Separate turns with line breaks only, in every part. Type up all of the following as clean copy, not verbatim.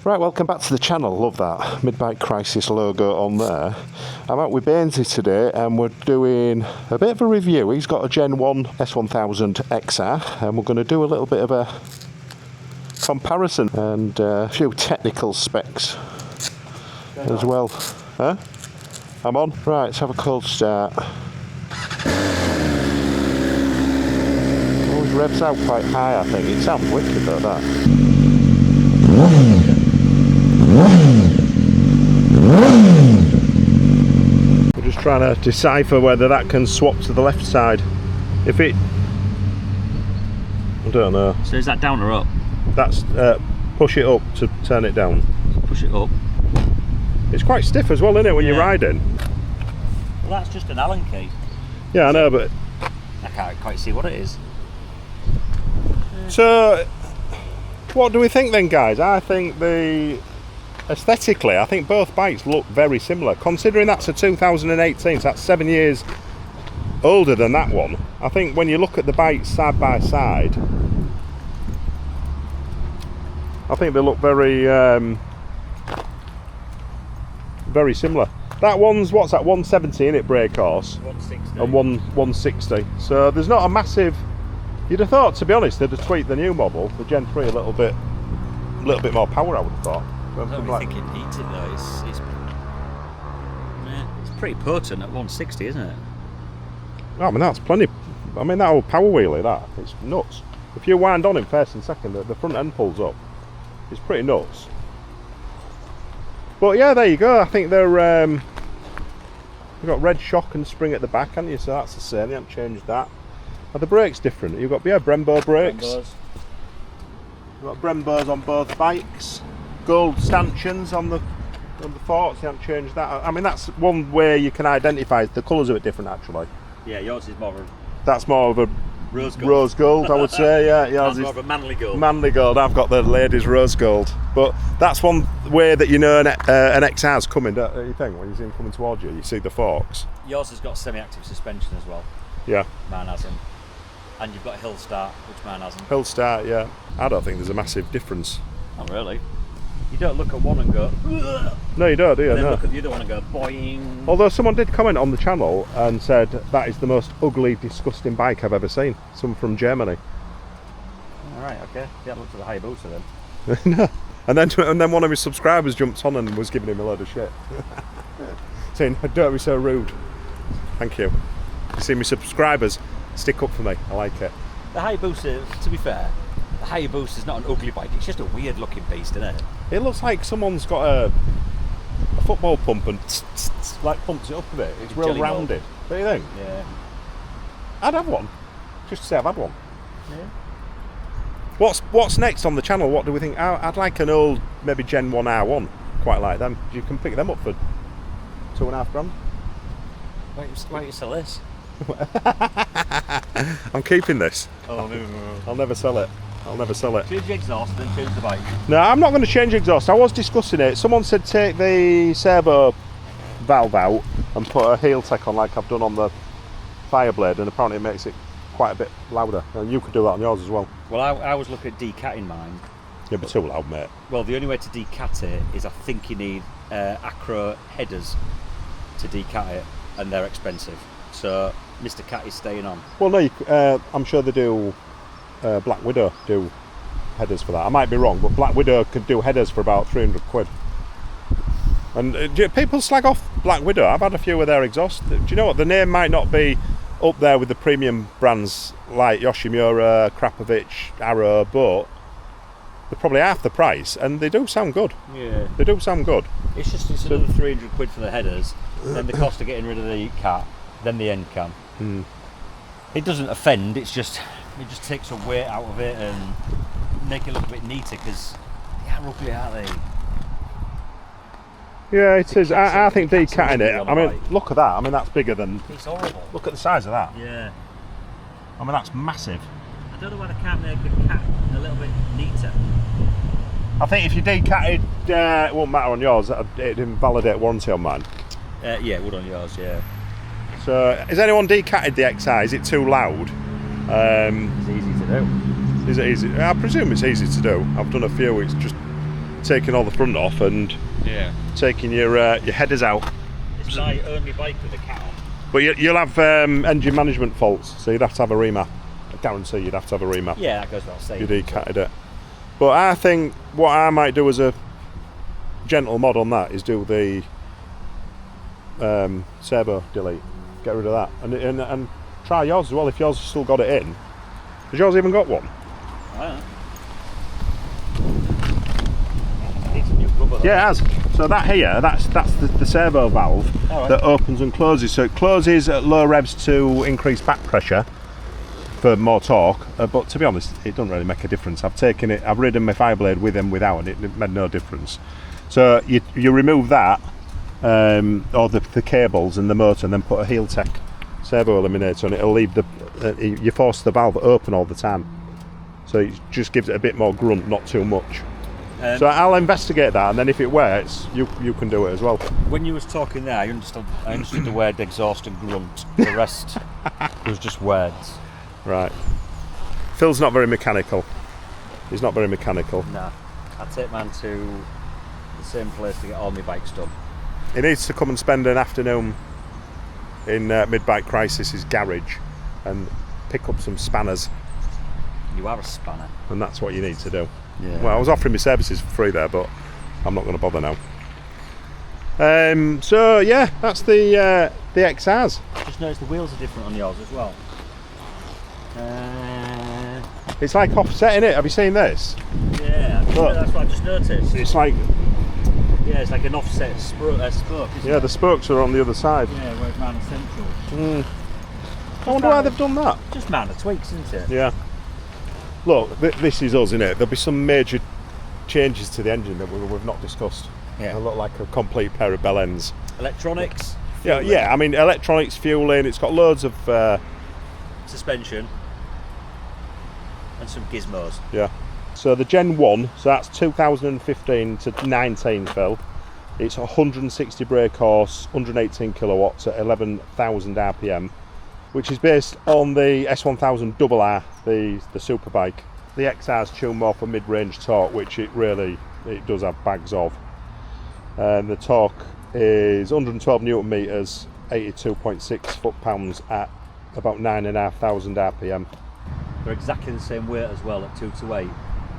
Right, welcome back to the channel. Love that Mid-Bike Crisis logo on there. I'm out with Bainesy today and we're doing a bit of a review. He's got a Gen 1 S1000XR and we're going to do a little bit of a comparison and a few technical specs as well. Huh? I'm on. Right, let's have a cold start. Always revs out quite high, I think. It sounds wicked though, that. We're just trying to decipher whether that can swap to the left side. If it... I don't know.
So is that down or up?
That's push it up to turn it down.
Push it up.
It's quite stiff as well, isn't it, when you're riding?
Well, that's just an Allen key.
Yeah, I know, but...
I can't quite see what it is.
So, what do we think then, guys? I think aesthetically, I think both bikes look very similar. Considering that's a 2018, so that's 7 years older than that one. I think when you look at the bikes side by side, I think they look very, very similar. That one's, what's that, 170 in it, brake horse?
160.
And 160. So there's not a massive... You'd have thought, to be honest, they'd have tweaked the new model, the Gen 3, a little bit more power, I would have thought.
I don't really think it needs it though. It's pretty potent at 160, isn't it?
I mean, that's plenty. I mean, that old power wheelie, that, it's nuts. If you wind on in first and second, the front end pulls up. It's pretty nuts. But yeah, there you go. I think they're you've got red shock and spring at the back, haven't you? So that's the same. They haven't changed that. Are the brakes different? You've got Brembo brakes. Brembos. You've got Brembos on both bikes. Gold stanchions on the forks. They haven't changed that. I mean, that's one way you can identify. The colours are a bit different, actually.
Yeah, yours is more of a...
That's more of a
rose gold.
Rose gold, I would say. Yeah,
Yours is more of a manly gold.
Manly gold. I've got the ladies' rose gold. But that's one way that you know an XR's coming. Don't you think? When you see him coming towards you, you see the forks.
Yours has got semi-active suspension as well.
Yeah.
Mine hasn't. And you've got hill start, which mine hasn't.
Hill start, yeah. I don't think there's a massive difference.
Not really. You don't look at one and go, ugh.
No, you don't, do you?
And then
no.
look at the other one and go, boing.
Although someone did comment on the channel and said that is the most ugly, disgusting bike I've ever seen. Someone from Germany.
Alright, okay. Yeah, look at the Hayabusa then.
No. And then one of his subscribers jumped on and was giving him a load of shit. Saying, don't be so rude. Thank you. You see, my subscribers stick up for me. I like it.
The Hayabusa, to be fair, the Hayabusa is not an ugly bike. It's just a weird looking beast, isn't it?
It looks like someone's got a football pump and like pumps it up a bit. It's real rounded. Don't you think?
Yeah.
I'd have one. Just to say I've had one.
Yeah.
What's next on the channel? What do we think? I'd like an old, maybe Gen 1 R1. Quite like them. You can pick them up for £2.5 grand.
Why don't you sell this?
I'm keeping this.
Oh, no.
I'll never sell it. I'll never sell it.
Change the exhaust, then change the bike.
No, I'm not going to change exhaust. I was discussing it. Someone said take the servo valve out and put a heel tech on like I've done on the Fireblade, and apparently it makes it quite a bit louder. And you could do that on yours as well.
Well, I was looking at decatting mine.
You'd be too loud, mate.
Well, the only way to decat it is I think you need acro headers to decat it, and they're expensive. So Mr. Cat is staying on.
Well, no, I'm sure they do. Black Widow do headers for that. I might be wrong, but Black Widow could do headers for about 300 quid. And people slag off Black Widow. I've had a few of their exhausts. Do you know what? The name might not be up there with the premium brands like Yoshimura, Krapovic, Arrow, but they're probably half the price, and they do sound good.
Yeah.
They do sound good.
It's another 300 quid for the headers, then the cost of getting rid of the cat, then the end cam. It doesn't offend, it just takes a weight out of it and make it look a bit neater, because they are ugly, aren't they?
Yeah, it is. I think decatting it, I mean, look at that. I mean, that's bigger than...
It's horrible.
Look at the size of that.
Yeah.
I mean, that's massive.
I don't know why they can't make the cat a little bit neater.
I think if you decatted, it won't matter on yours, it'd invalidate warranty on mine.
Yeah, it would on yours, yeah.
So, has anyone decatted the XR? Is it too loud?
It's easy to do.
Is it easy? I presume it's easy to do. I've done a few, it's just taking all the front off and taking your headers out.
It's my only bike with a cat on.
But you'll have engine management faults, so you'd have to have a remap. I guarantee you'd have to have a remap.
Yeah, that goes without saying.
You decatted it. But I think what I might do as a gentle mod on that is do the servo delete. Get rid of that. And try yours as well if yours has still got it in. Has yours even got one?
I don't know. Needs some new rubber though.
Yeah, it has. So that here, that's the servo valve that opens and closes. So it closes at low revs to increase back pressure for more torque. But to be honest, it doesn't really make a difference. I've ridden my Fireblade with and without, and it made no difference. So you remove that, or the cables and the motor, and then put a Heel-Tech servo eliminator on it. It'll leave you force the valve open all the time. So it just gives it a bit more grunt, not too much. So I'll investigate that, and then if it works, you can do it as well.
When you was talking there, I understood the word exhaust and grunt. The rest was just words.
Right. Phil's not very mechanical. He's not very mechanical.
Nah. I take man to the same place to get all my bikes done.
He needs to come and spend an afternoon in Mid-Bike Crisis' garage and pick up some spanners.
You are a spanner.
And that's what you need to do.
Yeah.
Well, I was offering my services for free there, but I'm not going to bother now. So yeah, that's the XRs.
Just noticed the wheels are different on yours as well.
It's like offsetting it. Have you seen this?
Yeah, that's what I just noticed.
It's like
it's like an offset spoke.
Yeah, the spokes are on the other side.
Yeah, whereas mine are central.
I wonder why they've done that.
Just minor tweaks, isn't it?
Yeah. Look, this is us, isn't it? There'll be some major changes to the engine that we've not discussed.
Yeah.
It'll look like a complete pair of bell ends.
Electronics.
Yeah. I mean, electronics, fueling. It's got loads of
suspension and some gizmos.
Yeah. So the Gen 1, so that's 2015 to 19, Phil. It's 160 brake horse, 118 kilowatts at 11,000 RPM, which is based on the S1000XR, the superbike. The XR's tune more for mid-range torque, which it does have bags of. And the torque is 112 newton meters, 82.6 foot-pounds at about 9,500 RPM.
They're exactly the same weight as well at 228.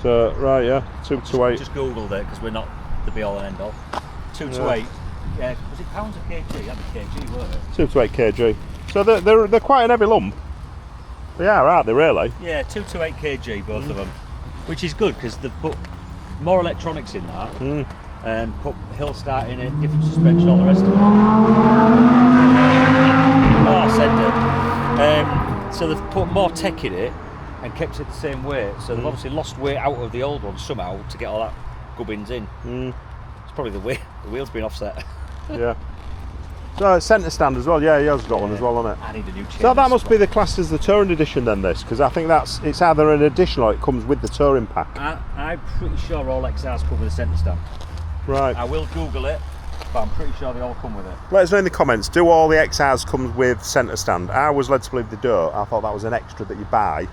So, right, yeah, 228.
Just googled it because we're not the be-all and end-all. 228. Yeah, was it pounds or kg? That'd be kg, weren't it?
228 kg. So they're quite an heavy lump. They are, aren't they, really?
Yeah, 228 kg, both of them. Which is good because they've put more electronics in that and put hill start in it, different suspension, all the rest of it. Oh, I said it. So they've put more tech in it and kept it the same weight. So they've obviously lost weight out of the old one somehow to get all that gubbins in. It's probably the wheel's been offset.
Yeah. So centre stand as well. Yeah, yours got one as well, hasn't it?
I need a new chain.
So that must be the class as the touring edition then, this, because I think it's either an addition or it comes with the touring pack.
I'm pretty sure all XRs come with a centre stand.
Right.
I will Google it, but I'm pretty sure they all come with it.
Let us know in the comments, do all the XRs come with centre stand? I was led to believe they don't. I thought that was an extra that you buy,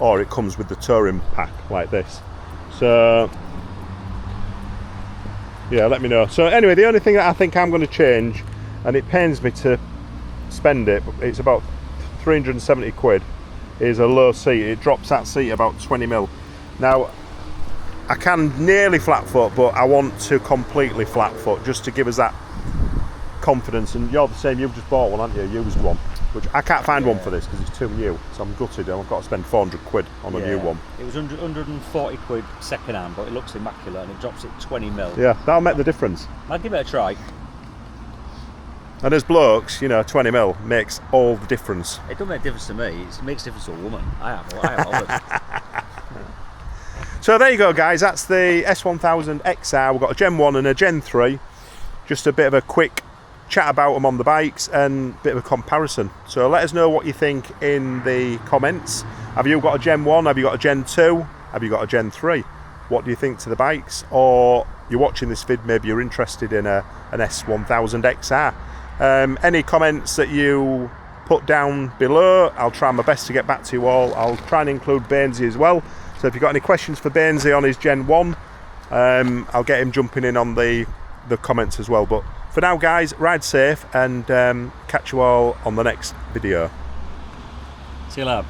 or it comes with the touring pack like this. So yeah, let me know. So anyway, the only thing that I think I'm going to change, and it pains me to spend it, but it's about 370 quid, is a low seat. It drops that seat about 20 mil. Now, I can nearly flat foot, but I want to completely flat foot just to give us that confidence. And you're the same, you've just bought one, haven't you? A used one, which I can't find one for this because it's too new, so I'm gutted and I've got to spend 400 quid on a new one. It
was 140 quid second hand, but it looks immaculate and it drops it 20 mil.
Yeah, that'll make the difference.
I'll give it a try.
And as blokes, 20 mil makes all the difference.
It doesn't make a difference to me, it makes a difference to a woman. I have others.
So there you go, guys, that's the S1000XR. We've got a Gen 1 and a Gen 3. Just a bit of a quick chat about them on the bikes and a bit of a comparison. So let us know what you think in the comments. Have you got a Gen 1? Have you got a Gen 2? Have you got a Gen 3? What do you think to the bikes? Or you're watching this vid, maybe you're interested in an S1000XR. Any comments that you put down below, I'll try my best to get back to you all. I'll try and include Bainesy as well. So if you've got any questions for Bainesy on his Gen 1, I'll get him jumping in on the comments as well. But for now, guys, ride safe, and catch you all on the next video.
See you later.